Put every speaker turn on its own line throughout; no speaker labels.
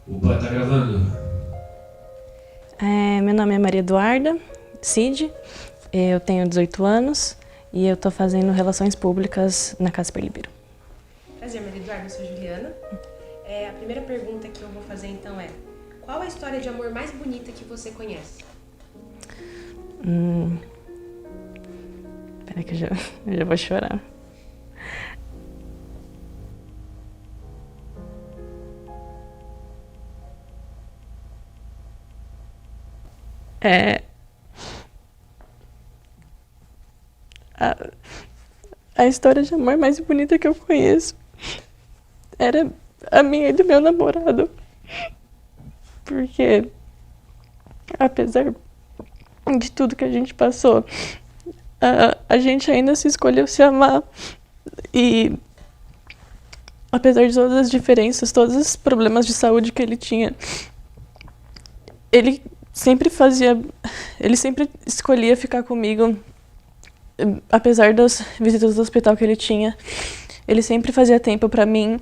Opa, tá gravando?
Meu nome é Maria Eduarda Cid, eu tenho 18 anos e eu tô fazendo Relações Públicas na Casper Libero.
Prazer, Maria Eduarda, eu sou Juliana. A primeira pergunta que eu vou fazer então é: qual a história de amor mais bonita que você conhece?
Peraí que eu já vou chorar. A história de amor mais bonita que eu conheço era a minha e do meu namorado. Porque, apesar de tudo que a gente passou, a gente ainda se escolheu se amar. E, apesar de todas as diferenças, todos os problemas de saúde que ele tinha, ele sempre escolhia ficar comigo. Apesar das visitas do hospital que ele tinha, ele sempre fazia tempo pra mim.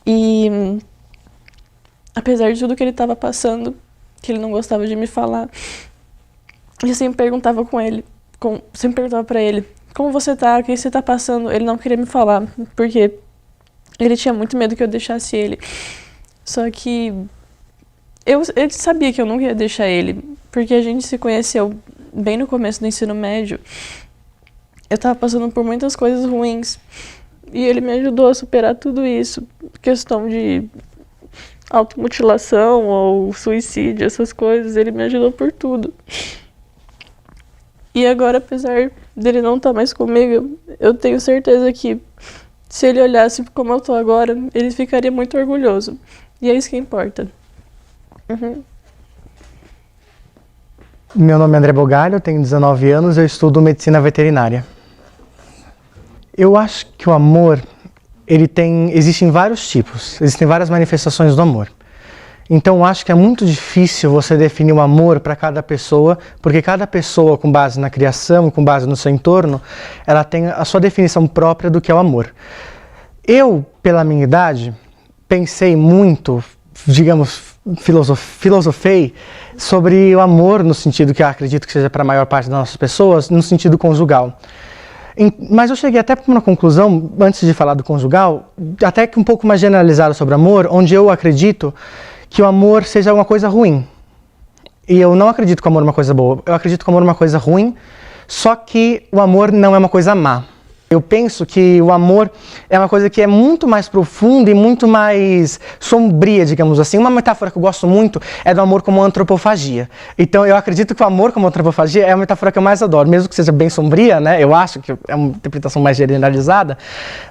E apesar de tudo que ele estava passando, que ele não gostava de me falar, eu sempre perguntava pra ele: como você tá? O que você tá passando? Ele não queria me falar, porque ele tinha muito medo que eu deixasse ele. Só que ele sabia que eu não ia deixar ele, porque a gente se conheceu bem no começo do ensino médio. Eu tava passando por muitas coisas ruins e ele me ajudou a superar tudo isso. Questão de automutilação ou suicídio, essas coisas, ele me ajudou por tudo. E agora, apesar dele não estar mais comigo, eu tenho certeza que se ele olhasse como eu tô agora, ele ficaria muito orgulhoso. E é isso que importa.
Meu nome é André Bogalho, eu tenho 19 anos, eu estudo medicina veterinária. Eu acho que o amor, existem vários tipos, existem várias manifestações do amor. Então eu acho que é muito difícil você definir o amor para cada pessoa, porque cada pessoa, com base na criação, com base no seu entorno, ela tem a sua definição própria do que é o amor. Eu, pela minha idade, pensei muito, digamos, filosofei sobre o amor no sentido que eu acredito que seja para a maior parte das nossas pessoas, no sentido conjugal. Mas eu cheguei até para uma conclusão, antes de falar do conjugal, até que um pouco mais generalizada sobre amor, onde eu acredito que o amor seja uma coisa ruim. E eu não acredito que o amor é uma coisa boa, eu acredito que o amor é uma coisa ruim, só que o amor não é uma coisa má. Eu penso que o amor é uma coisa que é muito mais profunda e muito mais sombria, digamos assim. Uma metáfora que eu gosto muito é do amor como antropofagia. Então eu acredito que o amor como antropofagia é a metáfora que eu mais adoro, mesmo que seja bem sombria, né? Eu acho que é uma interpretação mais generalizada,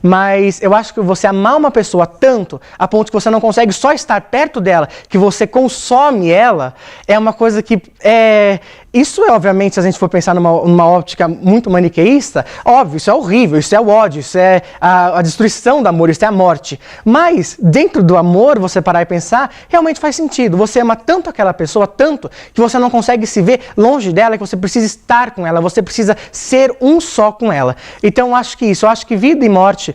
mas eu acho que você amar uma pessoa tanto a ponto que você não consegue só estar perto dela, que você consome ela, é uma coisa que Isso é, obviamente, se a gente for pensar numa óptica muito maniqueísta, óbvio, isso é horrível, isso é o ódio, isso é a destruição do amor, isso é a morte. Mas, dentro do amor, você parar e pensar, realmente faz sentido. Você ama tanto aquela pessoa, tanto, que você não consegue se ver longe dela, que você precisa estar com ela, você precisa ser um só com ela. Então, eu acho que vida e morte,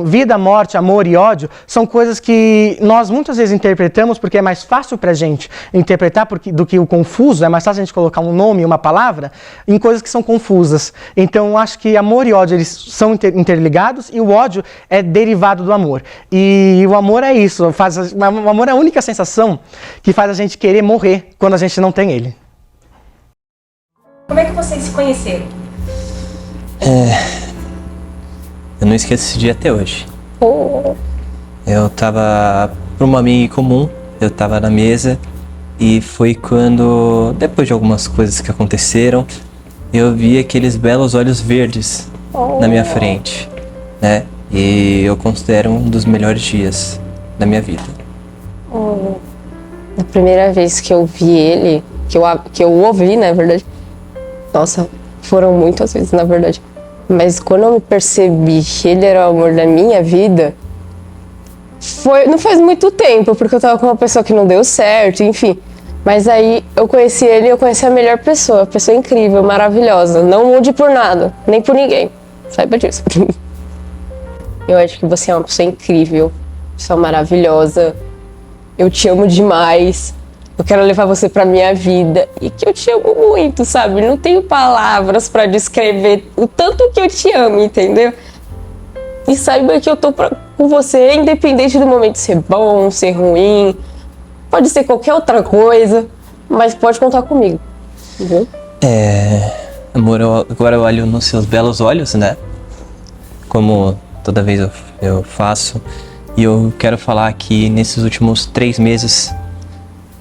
vida, morte, amor e ódio, são coisas que nós muitas vezes interpretamos porque é mais fácil pra gente interpretar do que o confuso, é mais fácil a gente colocar um nome, uma palavra, em coisas que são confusas. Então, eu acho que amor e ódio, eles são interligados e o ódio é derivado do amor. E o amor é isso, o amor é a única sensação que faz a gente querer morrer quando a gente não tem ele.
Como é que vocês se conheceram?
Eu não esqueço esse dia até hoje.
Oh.
Eu tava, por uma amiga em comum, eu tava na mesa e foi quando, depois de algumas coisas que aconteceram, eu vi aqueles belos olhos verdes na minha frente, né? E eu considero um dos melhores dias da minha vida.
A primeira vez que eu vi ele, que eu ouvi, na verdade, nossa, foram muitas vezes, na verdade. Mas quando eu me percebi que ele era o amor da minha vida, não faz muito tempo, porque eu tava com uma pessoa que não deu certo, enfim. Mas aí eu conheci ele e eu conheci a melhor pessoa, a pessoa incrível, maravilhosa. Não mude por nada, nem por ninguém. Saiba disso. Eu acho que você é uma pessoa incrível, pessoa maravilhosa. eu te amo demais, eu quero levar você pra minha vida e que eu te amo muito, sabe? Não tenho palavras pra descrever o tanto que eu te amo, entendeu? E saiba que eu tô com você, independente do momento ser bom, ser ruim, pode ser qualquer outra coisa, mas pode contar comigo, entendeu?
Amor, agora eu olho nos seus belos olhos, né? Como toda vez eu faço. E eu quero falar que nesses últimos 3 meses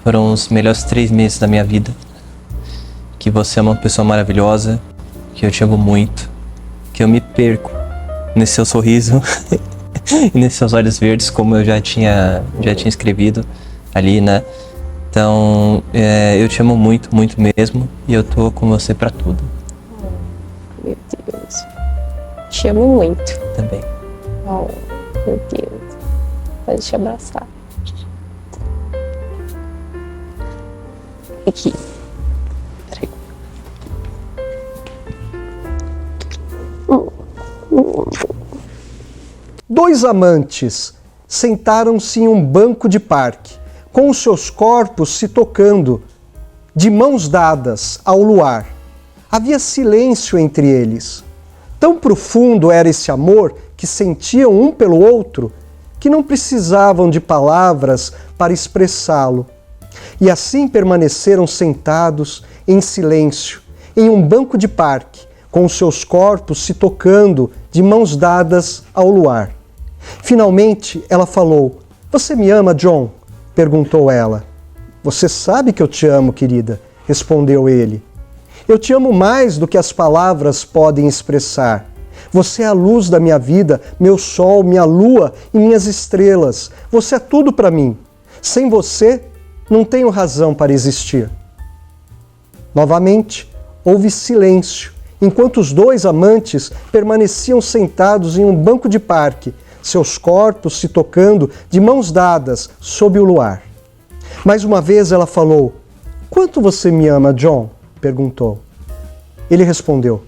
foram os melhores 3 meses da minha vida. Que você é uma pessoa maravilhosa, que eu te amo muito, que eu me perco nesse seu sorriso e nesses seus olhos verdes, como eu já tinha escrevido ali, né? Então, eu te amo muito, muito mesmo, e eu tô com você pra tudo.
Meu Deus. Te amo muito.
Também.
Oh, meu Deus. Pode te abraçar. Aqui. Peraí.
2 amantes sentaram-se em um banco de parque, com os seus corpos se tocando, de mãos dadas ao luar. Havia silêncio entre eles. Tão profundo era esse amor que sentiam um pelo outro, que não precisavam de palavras para expressá-lo. E assim permaneceram sentados em silêncio, em um banco de parque, com os seus corpos se tocando de mãos dadas ao luar. Finalmente ela falou: "Você me ama, John?" perguntou ela. "Você sabe que eu te amo, querida", respondeu ele. "Eu te amo mais do que as palavras podem expressar. Você é a luz da minha vida, meu sol, minha lua e minhas estrelas. Você é tudo para mim. Sem você, não tenho razão para existir." Novamente, houve silêncio, enquanto os 2 amantes permaneciam sentados em um banco de parque, seus corpos se tocando de mãos dadas sob o luar. Mais uma vez ela falou: "Quanto você me ama, John?" perguntou. Ele respondeu: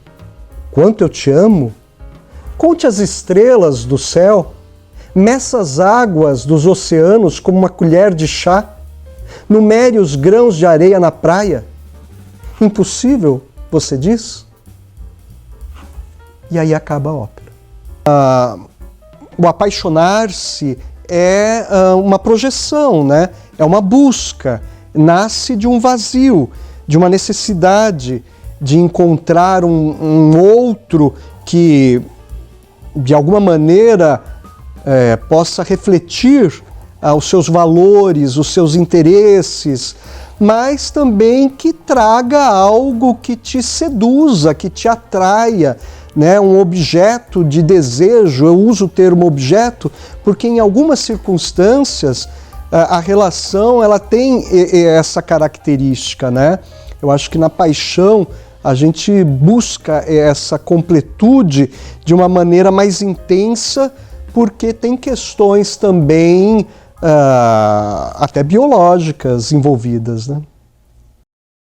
"Quanto eu te amo? Conte as estrelas do céu, meça as águas dos oceanos como uma colher de chá, numere os grãos de areia na praia. Impossível, você diz?" E aí acaba a ópera. O apaixonar-se é uma projeção, né? É uma busca, nasce de um vazio, de uma necessidade de encontrar um outro que, de alguma maneira, possa refletir os seus valores, os seus interesses, mas também que traga algo que te seduza, que te atraia, né? Um objeto de desejo. Eu uso o termo objeto porque em algumas circunstâncias a relação ela tem essa característica, né? Eu acho que na paixão a gente busca essa completude de uma maneira mais intensa, porque tem questões também até biológicas envolvidas, né?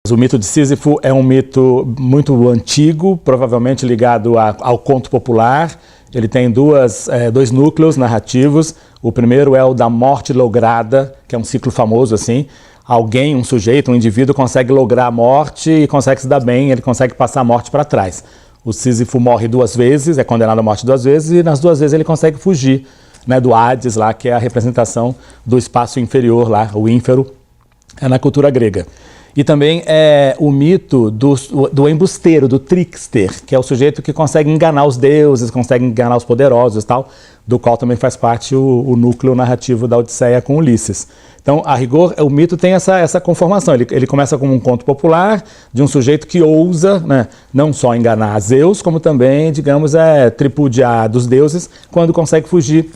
O mito de Sísifo é um mito muito antigo, provavelmente ligado ao conto popular. Ele tem dois núcleos narrativos. O primeiro é o da morte lograda, que é um ciclo famoso assim. Alguém, um sujeito, um indivíduo consegue lograr a morte e consegue se dar bem, ele consegue passar a morte para trás. O Sísifo morre 2 vezes, é condenado à morte 2 vezes, e nas 2 vezes ele consegue fugir, né, do Hades, lá, que é a representação do espaço inferior, lá, o ínfero, na cultura grega. E também é o mito do embusteiro, do trickster, que é o sujeito que consegue enganar os deuses, consegue enganar os poderosos e tal, do qual também faz parte o núcleo narrativo da Odisseia com Ulisses. Então, a rigor, o mito tem essa conformação. Ele começa como um conto popular de um sujeito que ousa, né, não só enganar Zeus, como também, digamos, tripudiar dos deuses quando consegue fugir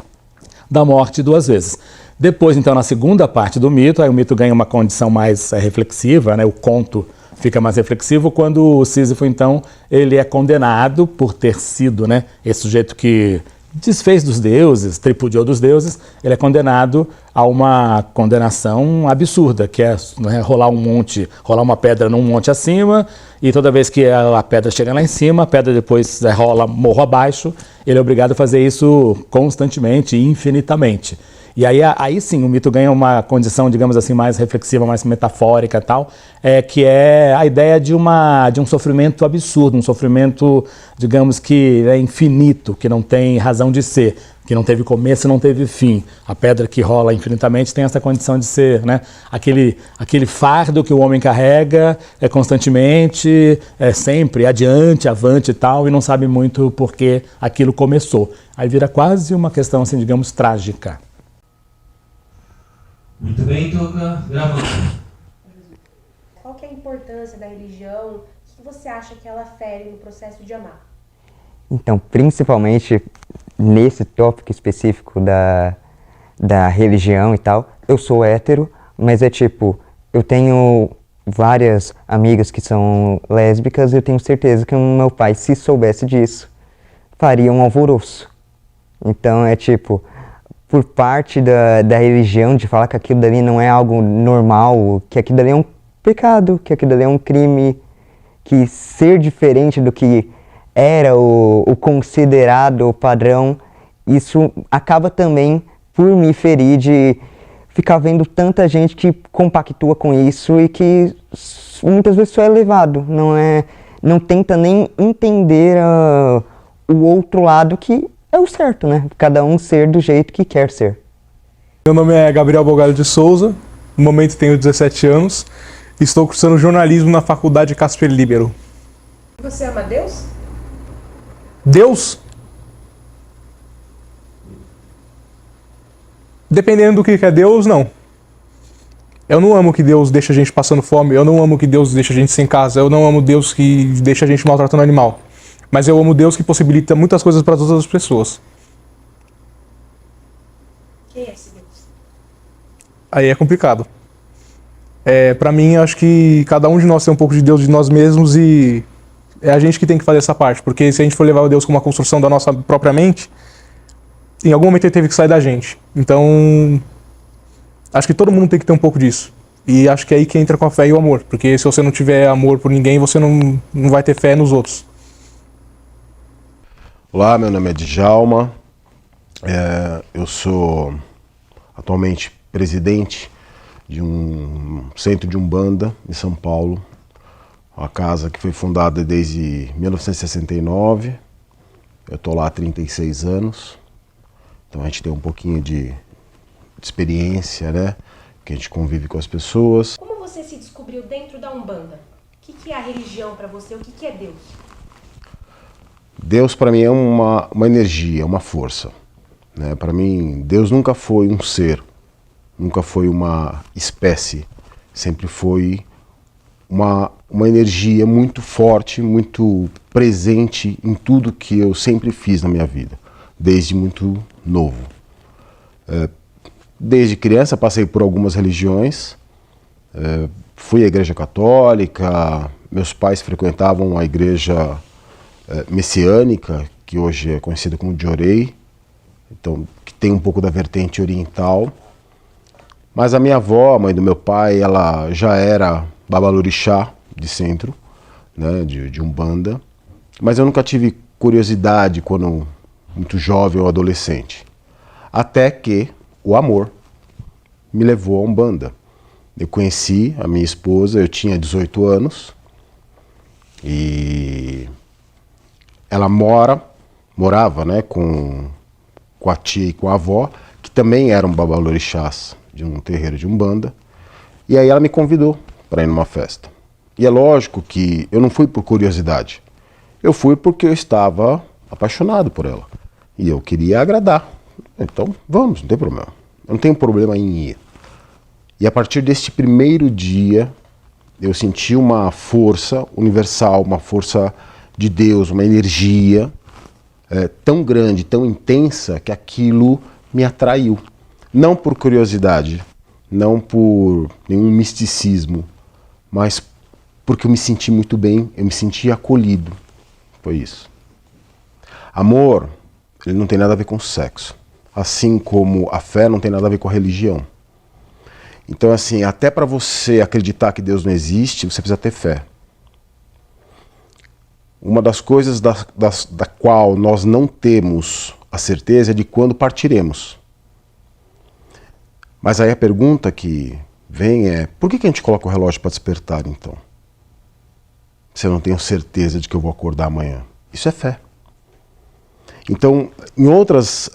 da morte 2 vezes. Depois, então, na segunda parte do mito, aí o mito ganha uma condição mais reflexiva, né? O conto fica mais reflexivo quando o Sísifo, então, ele é condenado por ter sido, né, esse sujeito que desfez dos deuses, tripudiou dos deuses, ele é condenado a uma condenação absurda, que é, né, rolar uma pedra num monte acima, e toda vez que a pedra chega lá em cima, a pedra depois rola morro abaixo, ele é obrigado a fazer isso constantemente, infinitamente. E aí sim, o mito ganha uma condição, digamos assim, mais reflexiva, mais metafórica e tal, que é a ideia de um sofrimento absurdo, um sofrimento, digamos que é infinito, que não tem razão de ser, que não teve começo e não teve fim. A pedra que rola infinitamente tem essa condição de ser, né? Aquele fardo que o homem carrega constantemente, sempre adiante, avante e tal, e não sabe muito por que aquilo começou. Aí vira quase uma questão, assim, digamos, trágica.
Muito bem, Tuca. Gravando.
Qual que é a importância da religião? O que você acha que ela fere no processo de amar?
Então, principalmente nesse tópico específico da religião e tal, eu sou hétero, mas eu tenho várias amigas que são lésbicas e eu tenho certeza que o meu pai, se soubesse disso, faria um alvoroço. Então por parte da religião, de falar que aquilo dali não é algo normal, que aquilo dali é um pecado, que aquilo dali é um crime, que ser diferente do que era o considerado o padrão, isso acaba também por me ferir de ficar vendo tanta gente que compactua com isso e que muitas vezes só é levado, não tenta nem entender o outro lado que é o certo, né? Cada um ser do jeito que quer ser.
Meu nome é Gabriel Bogalho de Souza, no momento tenho 17 anos e estou cursando jornalismo na Faculdade Casper Libero.
Você ama Deus?
Deus? Dependendo do que é Deus, não. Eu não amo que Deus deixa a gente passando fome, eu não amo que Deus deixa a gente sem casa, eu não amo Deus que deixa a gente maltratando animal. Mas eu amo Deus que possibilita muitas coisas para todas as pessoas.
Quem é esse Deus?
Aí é complicado. Para mim, acho que cada um de nós tem um pouco de Deus de nós mesmos e é a gente que tem que fazer essa parte. Porque se a gente for levar o Deus como uma construção da nossa própria mente, em algum momento ele teve que sair da gente. Então, acho que todo mundo tem que ter um pouco disso. E acho que é aí que entra com a fé e o amor. Porque se você não tiver amor por ninguém, você não vai ter fé nos outros.
Olá, meu nome é Djalma, eu sou atualmente presidente de um centro de Umbanda em São Paulo, uma casa que foi fundada desde 1969, eu estou lá há 36 anos, então a gente tem um pouquinho de experiência, né, que a gente convive com as pessoas.
Como você se descobriu dentro da Umbanda? O que é a religião para você? O que é Deus?
Deus para mim é uma energia, uma força, né? Para mim, Deus nunca foi um ser, nunca foi uma espécie, sempre foi uma energia muito forte, muito presente em tudo que eu sempre fiz na minha vida, desde muito novo. Desde criança passei por algumas religiões, fui à igreja católica, meus pais frequentavam a igreja messiânica, que hoje é conhecida como Jorei, então, que tem um pouco da vertente oriental. Mas a minha avó, a mãe do meu pai, ela já era babalorixá de centro, né, de Umbanda, mas eu nunca tive curiosidade quando muito jovem ou adolescente. Até que o amor me levou a Umbanda. Eu conheci a minha esposa, eu tinha 18 anos, e ela morava, né, com a tia e com a avó, que também eram babalorixás de um terreiro de Umbanda, e aí ela me convidou para ir numa festa. E é lógico que eu não fui por curiosidade, eu fui porque eu estava apaixonado por ela, e eu queria agradar. Então vamos, não tem problema, eu não tenho problema em ir. E a partir deste primeiro dia, eu senti uma força universal, uma força de Deus, uma energia tão grande, tão intensa, que aquilo me atraiu. Não por curiosidade, não por nenhum misticismo, mas porque eu me senti muito bem, eu me senti acolhido. Foi isso. Amor, ele não tem nada a ver com sexo. Assim como a fé não tem nada a ver com a religião. Então, assim, até para você acreditar que Deus não existe, você precisa ter fé. Uma das coisas da qual nós não temos a certeza é de quando partiremos. Mas aí a pergunta que vem é, por que a gente coloca o relógio para despertar então? Se eu não tenho certeza de que eu vou acordar amanhã. Isso é fé. Então, em outras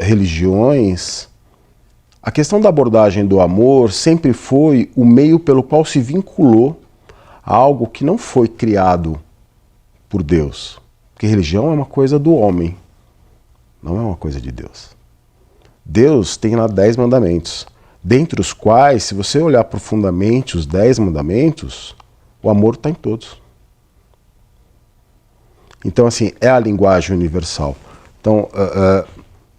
religiões, a questão da abordagem do amor sempre foi o meio pelo qual se vinculou a algo que não foi criado por Deus. Porque religião é uma coisa do homem, não é uma coisa de Deus. Deus tem lá 10 mandamentos, dentre os quais, se você olhar profundamente os 10 mandamentos, o amor está em todos. Então, assim, é a linguagem universal. Então,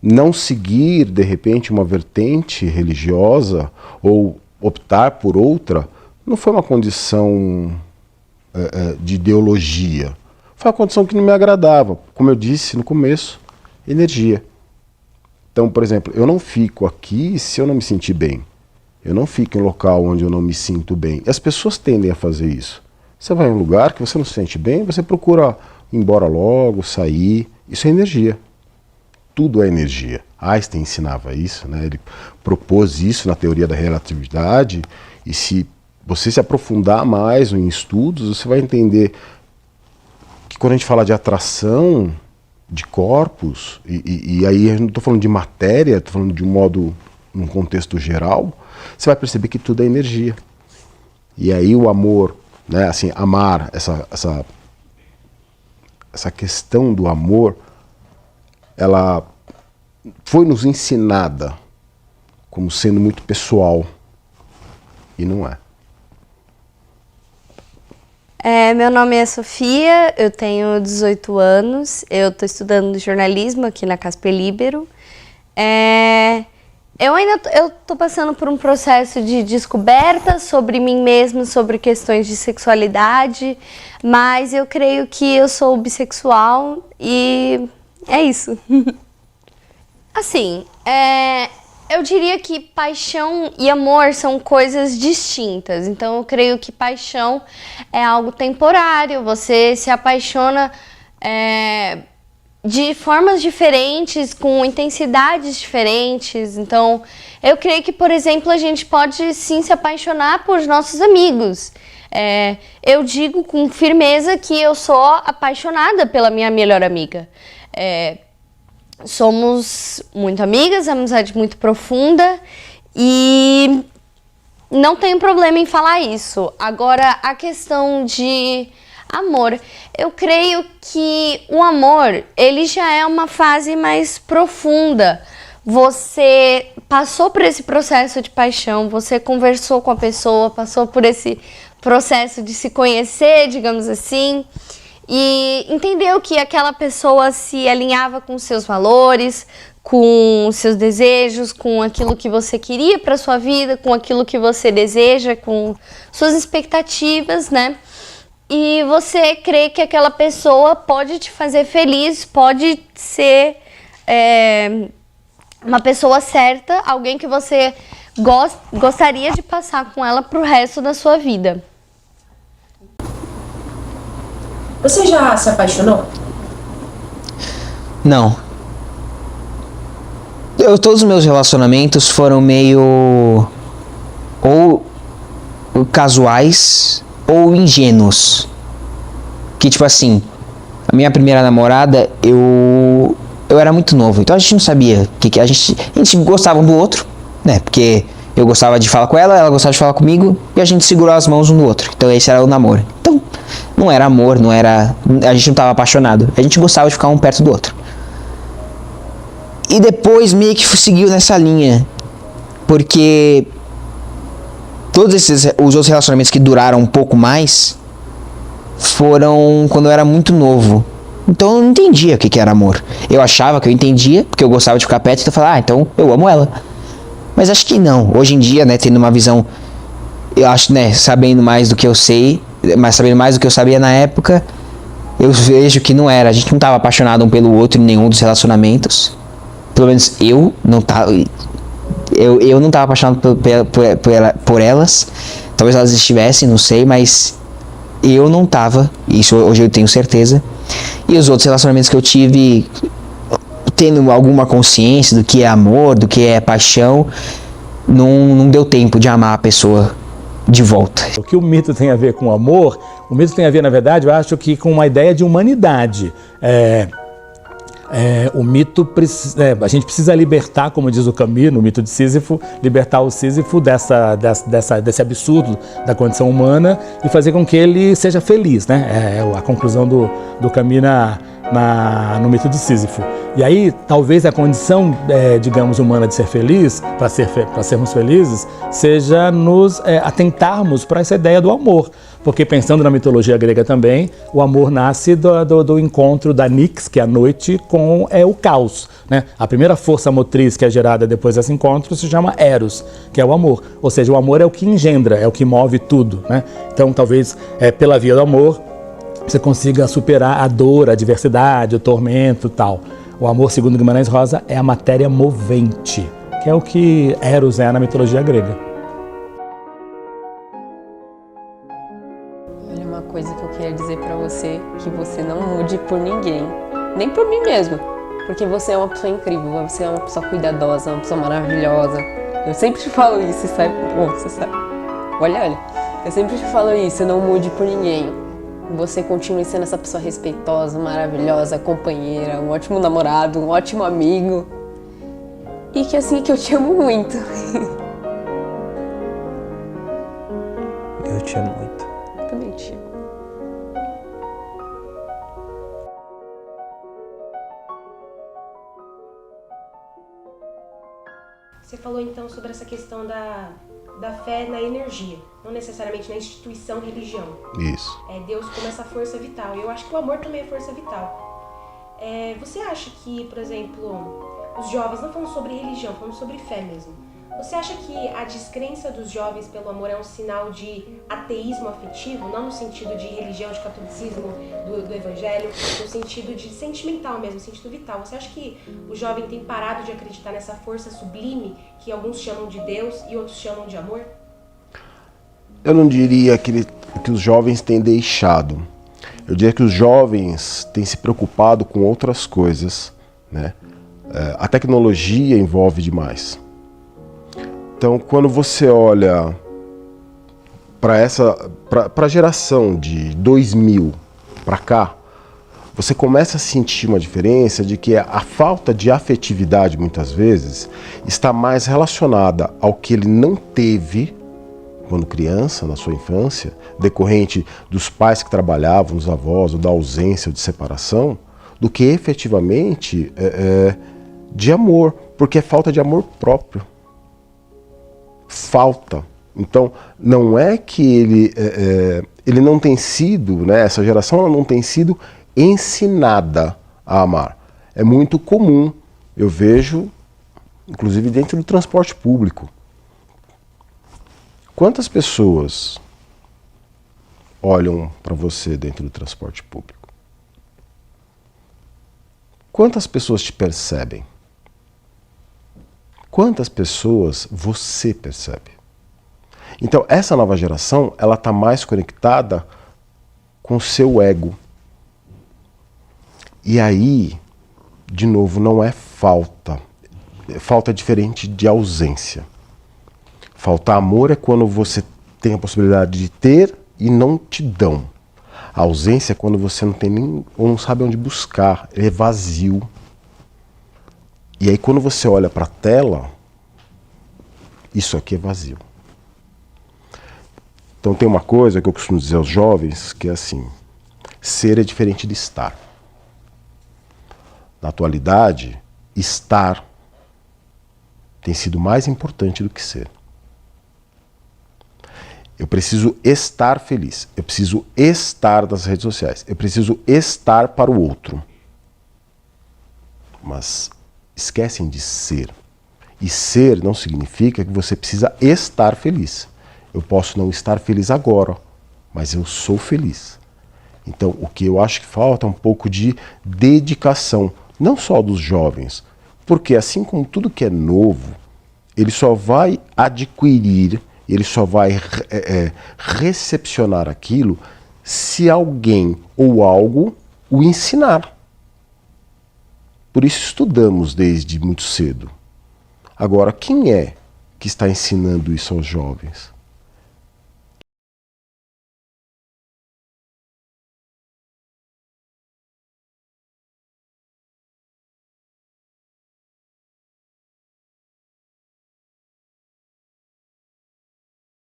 não seguir, de repente, uma vertente religiosa ou optar por outra, não foi uma condição de ideologia. Foi uma condição que não me agradava. Como eu disse no começo, energia. Então, por exemplo, eu não fico aqui se eu não me sentir bem. Eu não fico em local onde eu não me sinto bem. E as pessoas tendem a fazer isso. Você vai em um lugar que você não se sente bem, você procura ir embora logo, sair. Isso é energia. Tudo é energia. Einstein ensinava isso, né? Ele propôs isso na teoria da relatividade, e se você se aprofundar mais em estudos, você vai entender que quando a gente fala de atração de corpos, e aí eu não estou falando de matéria, estou falando de um modo, num contexto geral, você vai perceber que tudo é energia. E aí o amor, né, assim, amar, essa questão do amor, ela foi nos ensinada como sendo muito pessoal, e não é.
Meu nome é Sofia, eu tenho 18 anos, eu estou estudando jornalismo aqui na Casper Libero. Eu estou passando por um processo de descoberta sobre mim mesma, sobre questões de sexualidade, mas eu creio que eu sou bissexual e é isso. Assim, eu diria que paixão e amor são coisas distintas. Então eu creio que paixão é algo temporário, você se apaixona de formas diferentes, com intensidades diferentes. Então eu creio que, por exemplo, a gente pode sim se apaixonar por nossos amigos. Eu digo com firmeza que eu sou apaixonada pela minha melhor amiga. Somos muito amigas, amizade muito profunda e não tenho problema em falar isso. Agora, a questão de amor, eu creio que o amor, ele já é uma fase mais profunda. Você passou por esse processo de paixão, você conversou com a pessoa, passou por esse processo de se conhecer, digamos assim, e entendeu que aquela pessoa se alinhava com seus valores, com seus desejos, com aquilo que você queria para sua vida, com aquilo que você deseja, com suas expectativas, né? E você crê que aquela pessoa pode te fazer feliz, pode ser uma pessoa certa, alguém que você gostaria de passar com ela pro resto da sua vida.
Você já se apaixonou?
Não. Todos os meus relacionamentos foram meio ou casuais ou ingênuos. Que tipo assim, a minha primeira namorada, eu era muito novo, então a gente não sabia que a gente gostava um do outro, né? Porque eu gostava de falar com ela, ela gostava de falar comigo, e a gente segurou as mãos um do outro. Então esse era o namoro. Então não era amor, a gente não estava apaixonado, a gente gostava de ficar um perto do outro. E depois meio que seguiu nessa linha, porque todos os outros relacionamentos que duraram um pouco mais foram quando eu era muito novo. Então eu não entendia o que era amor. Eu achava que eu entendia, porque eu gostava de ficar perto, então eu falava, então eu amo ela. Mas acho que não. Hoje em dia, né, tendo uma visão, eu acho, né, sabendo mais do que eu sei, mas sabendo mais do que eu sabia na época, eu vejo que não era. A gente não estava apaixonado um pelo outro em nenhum dos relacionamentos. Pelo menos eu não estava. Eu não estava apaixonado por elas. Talvez elas estivessem, não sei, mas eu não estava. Isso hoje eu tenho certeza. E os outros relacionamentos que eu tive, tendo alguma consciência do que é amor, do que é paixão, não deu tempo de amar a pessoa de volta.
O que o mito tem a ver com o amor? O mito tem a ver, na verdade, eu acho que com uma ideia de humanidade. O mito, a gente precisa libertar, como diz o Camus, no mito de Sísifo, libertar o Sísifo desse absurdo da condição humana e fazer com que ele seja feliz, né? É a conclusão do Camus no mito de Sísifo. E aí, talvez a condição, digamos, humana de ser feliz, para sermos felizes, seja nos atentarmos para essa ideia do amor. Porque pensando na mitologia grega também, o amor nasce do encontro da Nix, que é a noite, com o caos, né? A primeira força motriz que é gerada depois desse encontro se chama Eros, que é o amor. Ou seja, o amor é o que engendra, é o que move tudo, né? Então, talvez, pela via do amor, você consiga superar a dor, a adversidade, o tormento e tal. O amor, segundo Guimarães Rosa, é a matéria movente, que é o que Eros é na mitologia grega.
Olha, uma coisa que eu queria dizer pra você, que você não mude por ninguém, nem por mim mesmo, porque você é uma pessoa incrível, você é uma pessoa cuidadosa, uma pessoa maravilhosa. Eu sempre te falo isso, sabe? Bom, você sabe. Olha, eu sempre te falo isso, não mude por ninguém. Você continue sendo essa pessoa respeitosa, maravilhosa, companheira, um ótimo namorado, um ótimo amigo. E que assim, que eu te amo muito.
Eu te amo muito.
Eu também te amo.
Você falou então sobre essa questão da fé na energia, não necessariamente na instituição religião.
Isso.
Deus como essa força vital. E eu acho que o amor também é força vital. Você acha que, por exemplo, os jovens, não falando sobre religião, falando sobre fé mesmo, você acha que a descrença dos jovens pelo amor é um sinal de ateísmo afetivo, não no sentido de religião, de catolicismo, do evangelho, no sentido de sentimental mesmo, no sentido vital? Você acha que o jovem tem parado de acreditar nessa força sublime que alguns chamam de Deus e outros chamam de amor?
Eu não diria que os jovens têm deixado. Eu diria que os jovens têm se preocupado com outras coisas, né? A tecnologia envolve demais. Então, quando você olha para a geração de 2000 para cá, você começa a sentir uma diferença de que a falta de afetividade, muitas vezes, está mais relacionada ao que ele não teve quando criança, na sua infância, decorrente dos pais que trabalhavam, dos avós, ou da ausência ou de separação, do que efetivamente de amor, porque é falta de amor próprio. Falta. Então, não é que ele não tem sido, né, essa geração ela não tem sido ensinada a amar. É muito comum, eu vejo, inclusive dentro do transporte público. Quantas pessoas olham para você dentro do transporte público? Quantas pessoas te percebem? Quantas pessoas você percebe? Então, essa nova geração, ela está mais conectada com o seu ego. E aí, de novo, não é falta. Falta é diferente de ausência. Faltar amor é quando você tem a possibilidade de ter e não te dão. A ausência é quando você não tem nem, ou não sabe onde buscar, ele é vazio. E aí quando você olha para a tela, isso aqui é vazio. Então tem uma coisa que eu costumo dizer aos jovens, que é assim, ser é diferente de estar. Na atualidade, estar tem sido mais importante do que ser. Eu preciso estar feliz, eu preciso estar nas redes sociais, eu preciso estar para o outro. Mas esquecem de ser. E ser não significa que você precisa estar feliz. Eu posso não estar feliz agora, mas eu sou feliz. Então, o que eu acho que falta é um pouco de dedicação, não só dos jovens, porque assim como tudo que é novo, ele só vai adquirir, ele só vai recepcionar aquilo se alguém ou algo o ensinar. Por isso estudamos desde muito cedo. Agora, quem é que está ensinando isso aos jovens?